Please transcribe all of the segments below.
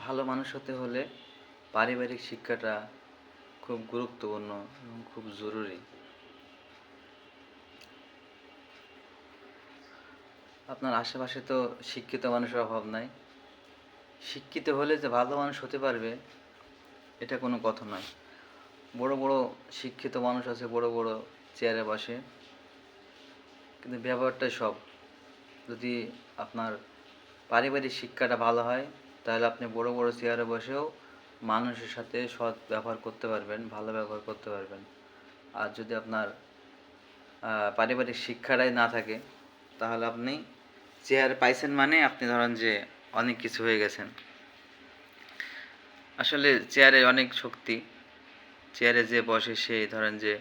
ভালো মানুষ হতে হলে পারিবারিক শিক্ষাটা খুব গুরুত্বপূর্ণ এবং খুব জরুরি। আপনার আশেপাশে তো শিক্ষিত মানুষের অভাব নাই। শিক্ষিত হলে যে ভালো মানুষ হতে পারবে এটা কোনো কথা নয়। বড় বড় শিক্ষিত মানুষ আছে, বড় বড় চেয়ারে বসে, কিন্তু ব্যবহারটাই সব। যদি আপনার পারিবারিক শিক্ষাটা ভালো হয় তাহলে আপনি বড় বড় চেয়ারে বসেও মানুষের সাথে সৎ ব্যবহার করতে পারবেন, ভালো ব্যবহার করতে পারবেন। আর যদি আপনার পারিবারিক শিক্ষাটাই না থাকে তাহলে আপনি চেয়ার পাইছেন মানে আপনি ধরেন যে অনেক কিছু হয়ে গেছেন। আসলে চেয়ারে অনেক শক্তি। চেয়ারে যে বসে সে ধরেন যে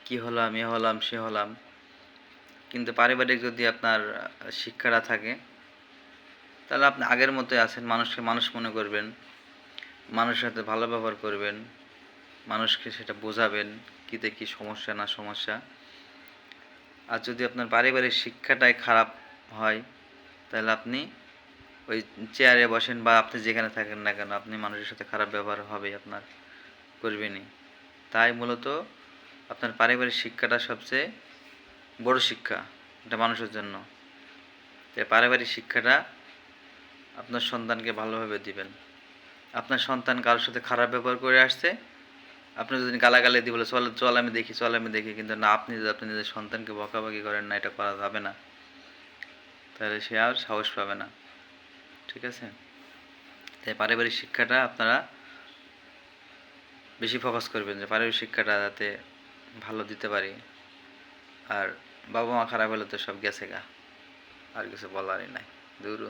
কি হলাম, এ হলাম, সে হলাম। কিন্তু পারিবারিক যদি আপনার শিক্ষাটা থাকে তাহলে আপনি আগের মতোই আছেন, মানুষকে মানুষ মনে করবেন, মানুষের সাথে ভালো ব্যবহার করবেন, মানুষকে সেটা বোঝাবেন কীতে কী সমস্যা না সমস্যা। আর যদি আপনার পারিবারিক শিক্ষাটাই খারাপ হয় তাহলে আপনি ওই চেয়ারে বসেন বা আপনি যেখানে থাকেন না কেন আপনি মানুষের সাথে খারাপ ব্যবহার হবেই, আপনার করবেনই। তাই মূলত আপনার পারিবারিক শিক্ষাটা সবচেয়ে বড় শিক্ষা এটা মানুষের জন্য। তাই পারিবারিক শিক্ষাটা আপনার সন্তানকে ভালোভাবে দিবেন। আপনার সন্তান কারোর সাথে খারাপ ব্যবহার করে আসছে, আপনি যদি গালাগালি দিয়ে বলে চল চল আমি দেখি, চল আমি দেখি, কিন্তু না, আপনি যদি আপনি নিজের সন্তানকে বকাবকি করেন না, এটা করা যাবে না, তাহলে সে আর সাহস পাবে না। ঠিক আছে? তাই পারিবারিক শিক্ষাটা আপনারা বেশি ফোকাস করবেন যে পারিবারিক শিক্ষাটা যাতে ভালো দিতে পারি। আর বাবা মা খারাপ হলে তো সব গেছে গা, আর কিছু বলারই নাই, দূর।